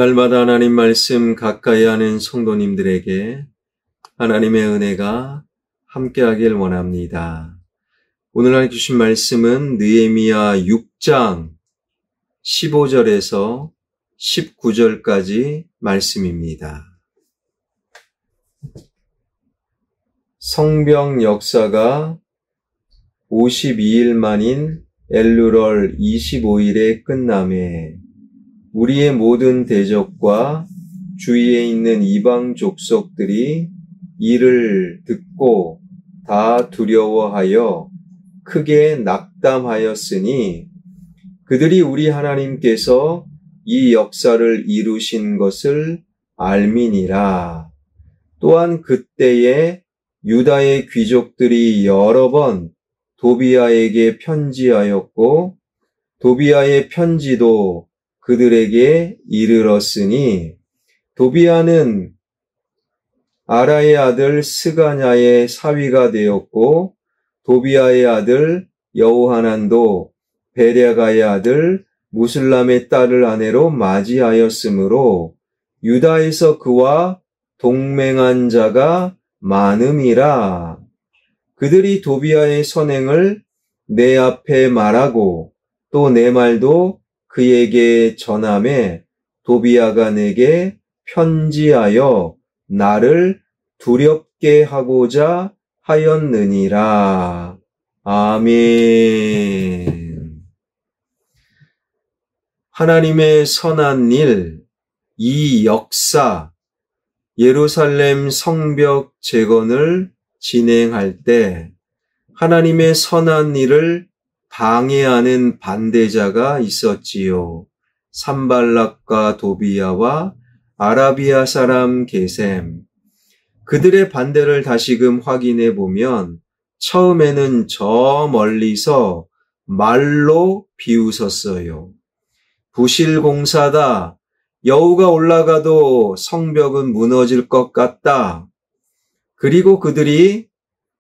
날마다 하나님 말씀 가까이 하는 성도님들에게 하나님의 은혜가 함께하길 원합니다. 오늘 하나님 주신 말씀은 느헤미야 6장 15절에서 19절까지 말씀입니다. 성벽 역사가 52일 만인 엘루럴 25일에 끝남에 우리의 모든 대적과 주위에 있는 이방 족속들이 이를 듣고 다 두려워하여 크게 낙담하였으니 그들이 우리 하나님께서 이 역사를 이루신 것을 알미니라. 또한 그때에 유다의 귀족들이 여러 번 도비아에게 편지하였고 도비아의 편지도 그들에게 이르렀으니 도비아는 아라의 아들 스가냐의 사위가 되었고 도비아의 아들 여호하난도 베랴가의 아들 무슬람의 딸을 아내로 맞이하였으므로 유다에서 그와 동맹한 자가 많음이라. 그들이 도비아의 선행을 내 앞에 말하고 또 내 말도 그에게 전하매 도비아가 내게 편지하여 나를 두렵게 하고자 하였느니라. 아멘. 하나님의 선한 일, 이 역사, 예루살렘 성벽 재건을 진행할 때 하나님의 선한 일을 방해하는 반대자가 있었지요. 산발락과 도비아와 아라비아 사람 게셈. 그들의 반대를 다시금 확인해 보면 처음에는 저 멀리서 말로 비웃었어요. 부실공사다. 여우가 올라가도 성벽은 무너질 것 같다. 그리고 그들이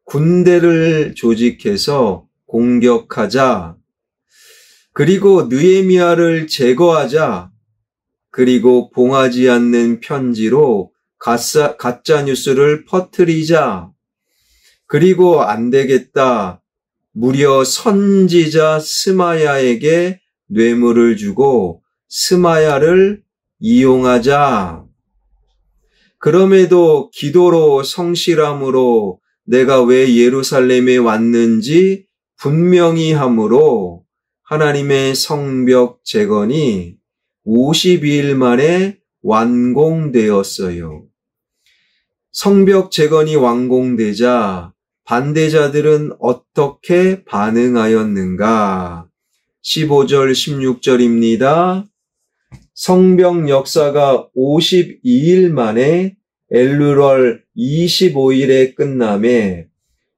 군대를 조직해서 공격하자. 그리고 느헤미야를 제거하자. 그리고 봉하지 않는 편지로 가짜 뉴스를 퍼뜨리자. 그리고 안 되겠다. 무려 선지자 스마야에게 뇌물을 주고 스마야를 이용하자. 그럼에도 기도로 성실함으로 내가 왜 예루살렘에 왔는지 분명히 함으로 하나님의 성벽 재건이 52일 만에 완공되었어요. 성벽 재건이 완공되자 반대자들은 어떻게 반응하였는가? 15절, 16절입니다. 성벽 역사가 52일 만에 엘루럴 25일에 끝남에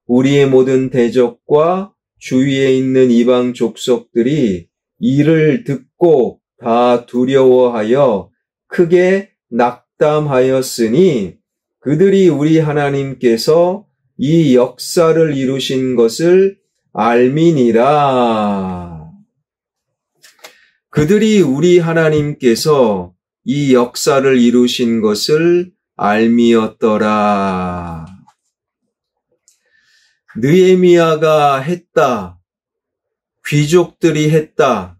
우리의 모든 대적과 주위에 있는 이방 족속들이 이를 듣고 다 두려워하여 크게 낙담하였으니 그들이 우리 하나님께서 이 역사를 이루신 것을 알미니라. 그들이 우리 하나님께서 이 역사를 이루신 것을 알미었더라. 느헤미야가 했다. 귀족들이 했다.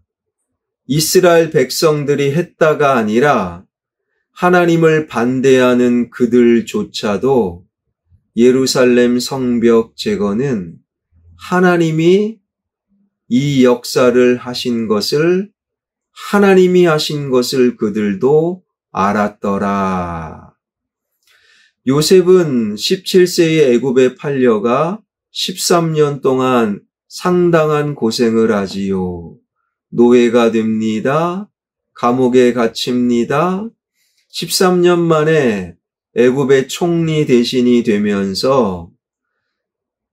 이스라엘 백성들이 했다가 아니라 하나님을 반대하는 그들조차도 예루살렘 성벽 재건은 하나님이 이 역사를 하신 것을 하나님이 하신 것을 그들도 알았더라. 요셉은 17세의 애굽에 팔려가 13년 동안 상당한 고생을 하지요. 노예가 됩니다. 감옥에 갇힙니다. 13년 만에 애굽의 총리 대신이 되면서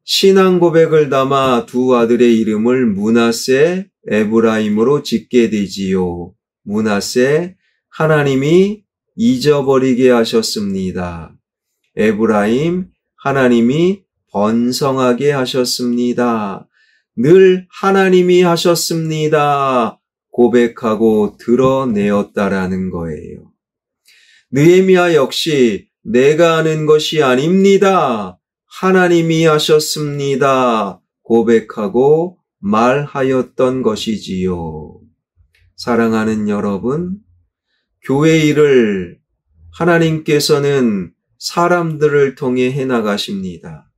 신앙 고백을 담아 두 아들의 이름을 므낫세, 에브라임으로 짓게 되지요. 므낫세, 하나님이 잊어버리게 하셨습니다. 에브라임, 하나님이 번성하게 하셨습니다. 늘 하나님이 하셨습니다. 고백하고 드러내었다라는 거예요. 느헤미야 역시 내가 하는 것이 아닙니다. 하나님이 하셨습니다. 고백하고 말하였던 것이지요. 사랑하는 여러분, 교회 일을 하나님께서는 사람들을 통해 해나가십니다.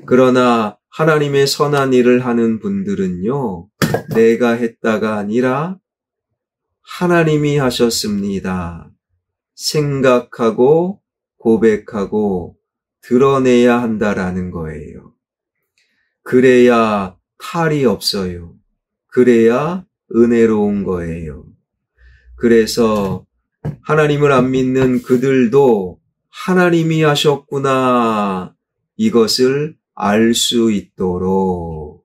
그러나 하나님의 선한 일을 하는 분들은요, 내가 했다가 아니라 하나님이 하셨습니다. 생각하고 고백하고 드러내야 한다라는 거예요. 그래야 탈이 없어요. 그래야 은혜로운 거예요. 그래서 하나님을 안 믿는 그들도 하나님이 하셨구나, 이것을 알 수 있도록.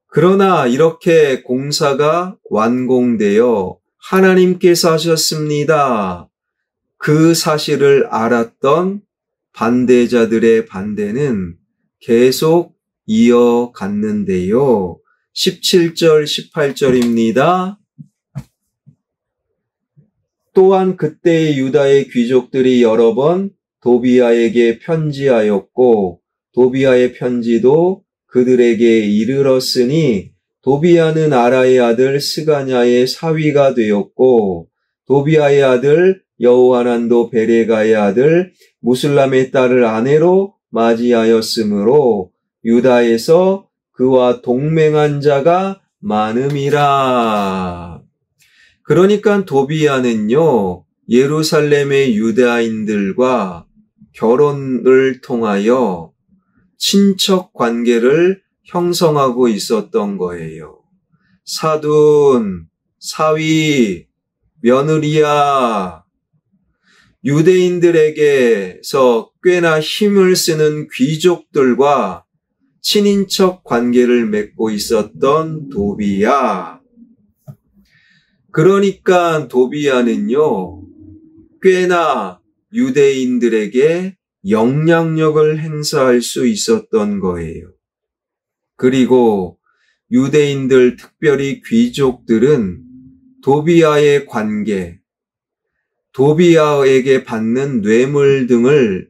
그러나 이렇게 공사가 완공되어 하나님께서 하셨습니다. 그 사실을 알았던 반대자들의 반대는 계속 이어갔는데요. 17절, 18절입니다. 또한 그때의 유다의 귀족들이 여러 번 도비아에게 편지하였고 도비아의 편지도 그들에게 이르렀으니 도비아는 아라의 아들 스가냐의 사위가 되었고 도비아의 아들 여호하난도 베레가의 아들 무슬람의 딸을 아내로 맞이하였으므로 유다에서 그와 동맹한 자가 많음이라. 그러니까 도비아는요, 예루살렘의 유대인들과 결혼을 통하여 친척 관계를 형성하고 있었던 거예요. 사돈, 사위, 며느리야, 유대인들에게서 꽤나 힘을 쓰는 귀족들과 친인척 관계를 맺고 있었던 도비아. 그러니까 도비아는요, 꽤나 유대인들에게 영향력을 행사할 수 있었던 거예요. 그리고 유대인들, 특별히 귀족들은 도비아의 관계, 도비아에게 받는 뇌물 등을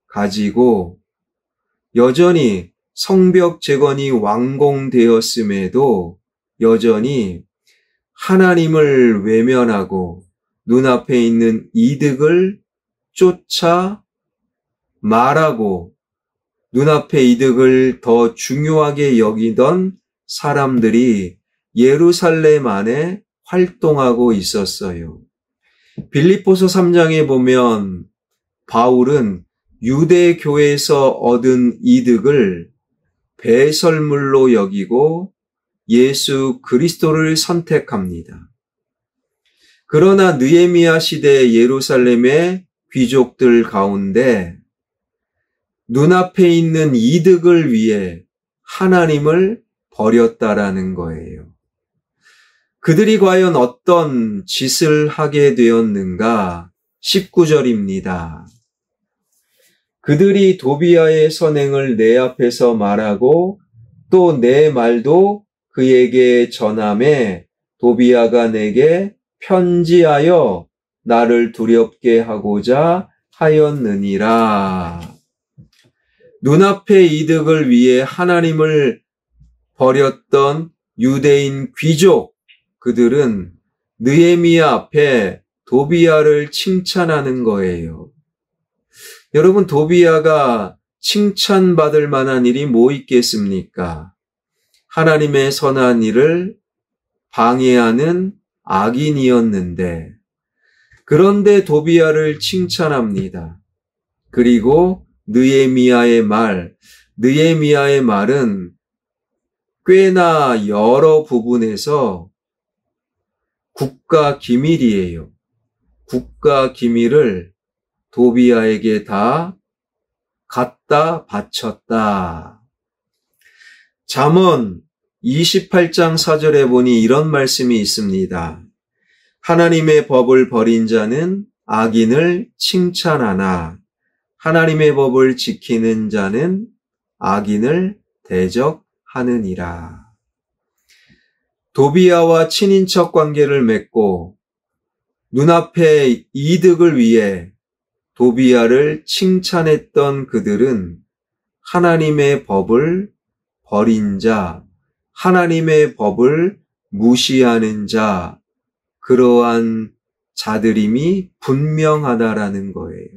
가지고 여전히 성벽 재건이 완공되었음에도 여전히 하나님을 외면하고 눈앞에 있는 이득을 쫓아 말하고 눈앞의 이득을 더 중요하게 여기던 사람들이 예루살렘 안에 활동하고 있었어요. 빌립보서 3장에 보면 바울은 유대 교회에서 얻은 이득을 배설물로 여기고 예수 그리스도를 선택합니다. 그러나 느헤미야 시대 예루살렘의 귀족들 가운데 눈앞에 있는 이득을 위해 하나님을 버렸다라는 거예요. 그들이 과연 어떤 짓을 하게 되었는가? 19절입니다. 그들이 도비아의 선행을 내 앞에서 말하고 또 내 말도 그에게 전하매 도비아가 내게 편지하여 나를 두렵게 하고자 하였느니라. 눈앞의 이득을 위해 하나님을 버렸던 유대인 귀족, 그들은 느헤미야 앞에 도비아를 칭찬하는 거예요. 여러분, 도비아가 칭찬받을 만한 일이 뭐 있겠습니까? 하나님의 선한 일을 방해하는 악인이었는데, 그런데 도비아를 칭찬합니다. 그리고 느헤미야의 말은 꽤나 여러 부분에서 국가 기밀이에요. 국가 기밀을 도비아에게 다 갖다 바쳤다. 잠언 28장 4절에 보니 이런 말씀이 있습니다. 하나님의 법을 버린 자는 악인을 칭찬하나 하나님의 법을 지키는 자는 악인을 대적하느니라. 도비아와 친인척 관계를 맺고 눈앞의 이득을 위해 도비야를 칭찬했던 그들은 하나님의 법을 버린 자, 하나님의 법을 무시하는 자, 그러한 자들임이 분명하다라는 거예요.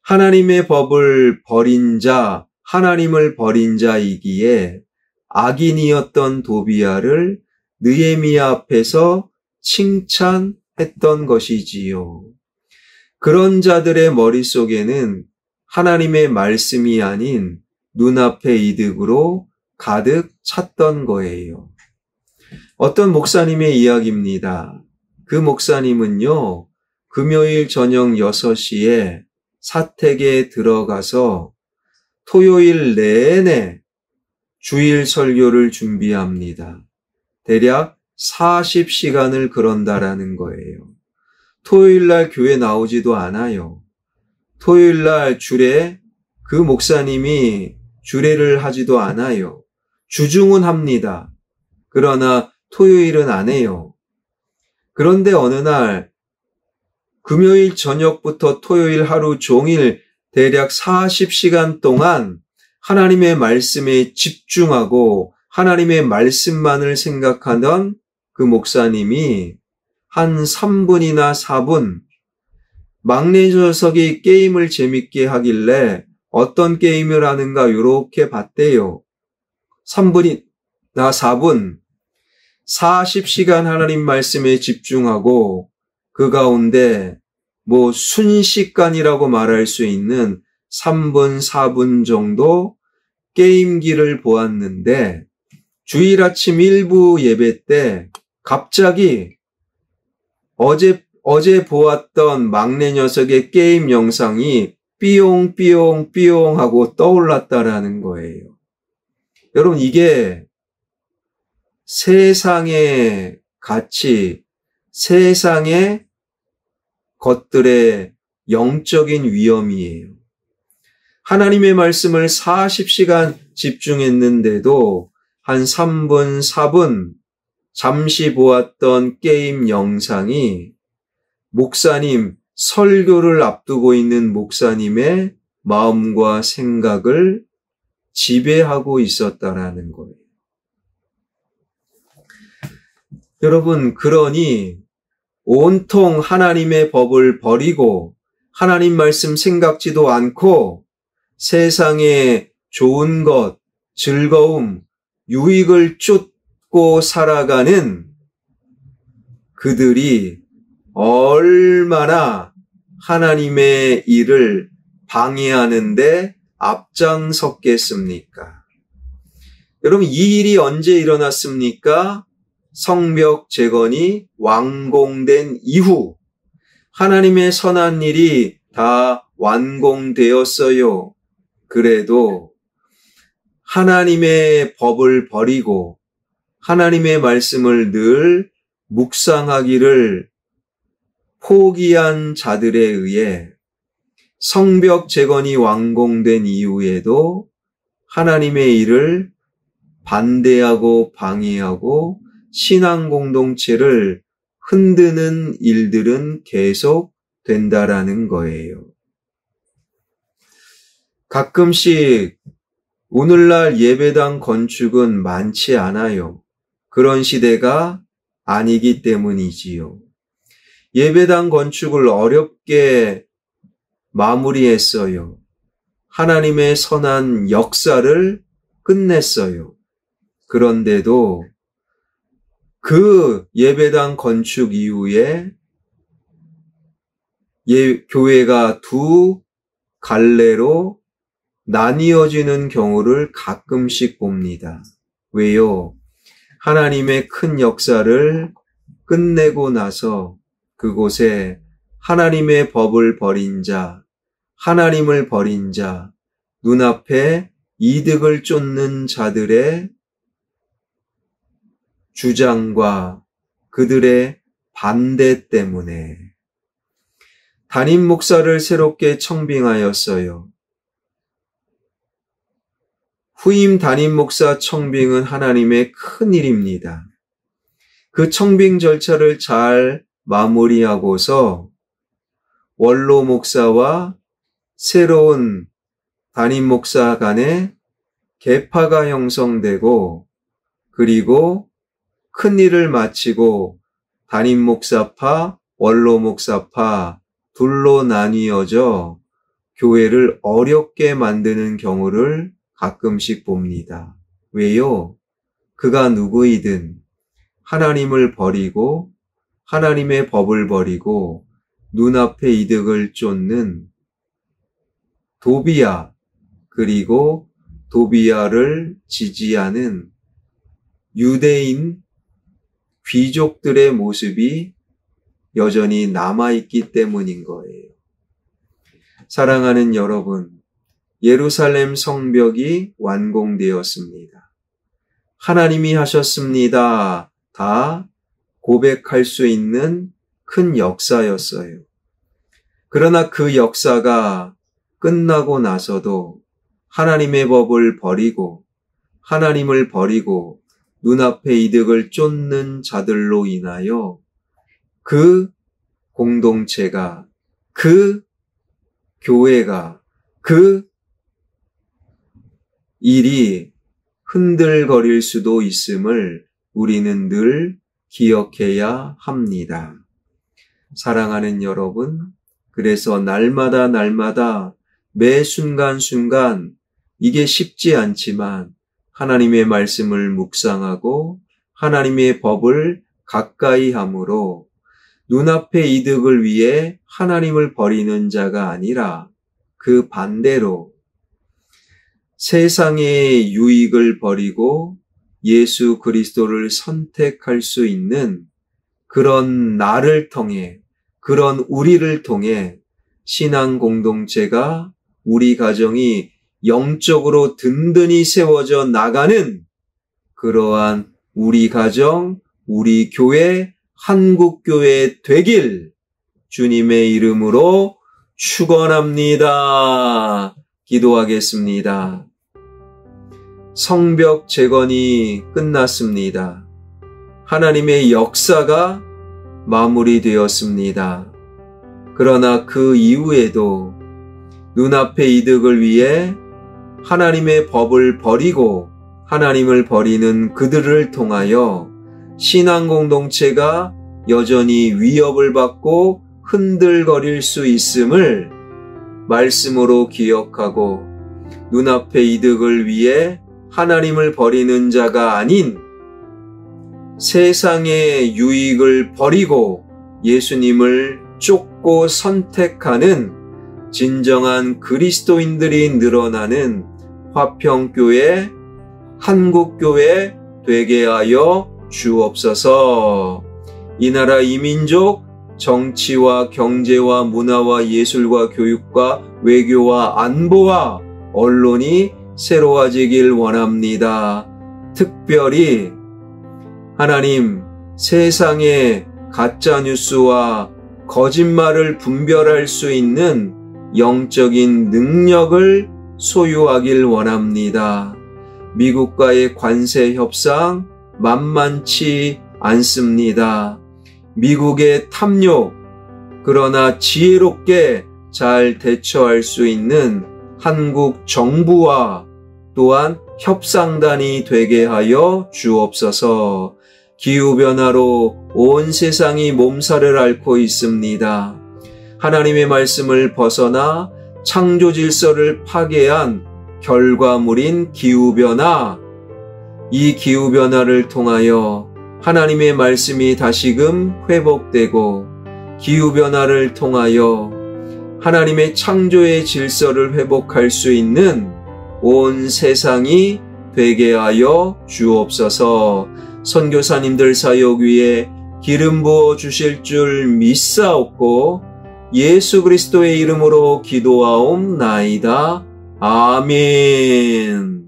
하나님의 법을 버린 자, 하나님을 버린 자이기에 악인이었던 도비야를 느헤미야 앞에서 칭찬했던 것이지요. 그런 자들의 머릿속에는 하나님의 말씀이 아닌 눈앞의 이득으로 가득 찼던 거예요. 어떤 목사님의 이야기입니다. 그 목사님은요, 금요일 저녁 6시에 사택에 들어가서 토요일 내내 주일 설교를 준비합니다. 대략 40시간을 그런다라는 거예요. 토요일 날 교회 나오지도 않아요. 토요일 날 주례, 그 목사님이 주례를 하지도 않아요. 주중은 합니다. 그러나 토요일은 안 해요. 그런데 어느 날 금요일 저녁부터 토요일 하루 종일 대략 40시간 동안 하나님의 말씀에 집중하고 하나님의 말씀만을 생각하던 그 목사님이 한 3분이나 4분 막내 녀석이 게임을 재밌게 하길래 어떤 게임을 하는가 이렇게 봤대요. 3분이나 4분 40시간 하나님 말씀에 집중하고 그 가운데 순식간이라고 말할 수 있는 3분, 4분 정도 게임기를 보았는데 주일 아침 일부 예배 때 갑자기 어제 보았던 막내 녀석의 게임 영상이 삐용삐용 하고 떠올랐다라는 거예요. 여러분, 이게 세상의 가치, 세상의 것들의 영적인 위험이에요. 하나님의 말씀을 40시간 집중했는데도 한 3분, 4분 잠시 보았던 게임 영상이 목사님, 설교를 앞두고 있는 목사님의 마음과 생각을 지배하고 있었다라는 거예요. 여러분, 그러니 온통 하나님의 법을 버리고 하나님 말씀 생각지도 않고 세상의 좋은 것, 즐거움, 유익을 쫓고 살아가는 그들이 얼마나 하나님의 일을 방해하는데 앞장섰겠습니까? 여러분, 이 일이 언제 일어났습니까? 성벽 재건이 완공된 이후 하나님의 선한 일이 다 완공되었어요. 그래도 하나님의 법을 버리고 하나님의 말씀을 늘 묵상하기를 포기한 자들에 의해 성벽 재건이 완공된 이후에도 하나님의 일을 반대하고 방해하고 신앙 공동체를 흔드는 일들은 계속 된다라는 거예요. 가끔씩 오늘날 예배당 건축은 많지 않아요. 그런 시대가 아니기 때문이지요. 예배당 건축을 어렵게 마무리했어요. 하나님의 선한 역사를 끝냈어요. 그런데도 그 예배당 건축 이후에 교회가 두 갈래로 나뉘어지는 경우를 가끔씩 봅니다. 왜요? 하나님의 큰 역사를 끝내고 나서 그곳에 하나님의 법을 버린 자, 하나님을 버린 자, 눈앞에 이득을 쫓는 자들의 주장과 그들의 반대 때문에 담임 목사를 새롭게 청빙하였어요. 후임 담임 목사 청빙은 하나님의 큰 일입니다. 그 청빙 절차를 잘 마무리하고서 원로 목사와 새로운 담임 목사 간에 계파가 형성되고, 그리고 큰 일을 마치고 담임 목사파, 원로 목사파 둘로 나뉘어져 교회를 어렵게 만드는 경우를 가끔씩 봅니다. 왜요? 그가 누구이든 하나님을 버리고 하나님의 법을 버리고 눈앞의 이득을 쫓는 도비야, 그리고 도비야를 지지하는 유대인 귀족들의 모습이 여전히 남아있기 때문인 거예요. 사랑하는 여러분, 예루살렘 성벽이 완공되었습니다. 하나님이 하셨습니다. 다 고백할 수 있는 큰 역사였어요. 그러나 그 역사가 끝나고 나서도 하나님의 법을 버리고 하나님을 버리고 눈앞의 이득을 쫓는 자들로 인하여 그 공동체가, 그 교회가, 그 일이 흔들거릴 수도 있음을 우리는 늘 기억해야 합니다. 사랑하는 여러분, 그래서 날마다 매 순간순간 이게 쉽지 않지만 하나님의 말씀을 묵상하고 하나님의 법을 가까이 함으로 눈앞의 이득을 위해 하나님을 버리는 자가 아니라 그 반대로 세상의 유익을 버리고 예수 그리스도를 선택할 수 있는 그런 나를 통해, 그런 우리를 통해 신앙 공동체가, 우리 가정이 영적으로 든든히 세워져 나가는 그러한 우리 가정, 우리 교회, 한국교회 되길 주님의 이름으로 축원합니다. 기도하겠습니다. 성벽 재건이 끝났습니다. 하나님의 역사가 마무리되었습니다. 그러나 그 이후에도 눈앞의 이득을 위해 하나님의 법을 버리고 하나님을 버리는 그들을 통하여 신앙 공동체가 여전히 위협을 받고 흔들거릴 수 있음을 말씀으로 기억하고 눈앞의 이득을 위해 하나님을 버리는 자가 아닌 세상의 유익을 버리고 예수님을 쫓고 선택하는 진정한 그리스도인들이 늘어나는 화평교회, 한국교회 되게 하여 주옵소서. 이 나라 이 민족 정치와 경제와 문화와 예술과 교육과 외교와 안보와 언론이 새로워지길 원합니다. 특별히 하나님, 세상의 가짜뉴스와 거짓말을 분별할 수 있는 영적인 능력을 소유하길 원합니다. 미국과의 관세 협상 만만치 않습니다. 미국의 탐욕, 그러나 지혜롭게 잘 대처할 수 있는 한국 정부와 또한 협상단이 되게 하여 주옵소서. 기후변화로 온 세상이 몸살을 앓고 있습니다. 하나님의 말씀을 벗어나 창조 질서를 파괴한 결과물인 기후변화, 이 기후변화를 통하여 하나님의 말씀이 다시금 회복되고 기후변화를 통하여 하나님의 창조의 질서를 회복할 수 있는 온 세상이 되게 하여 주옵소서. 선교사님들 사역 위에 기름 부어 주실 줄 믿사옵고 예수 그리스도의 이름으로 기도하옵나이다. 아멘.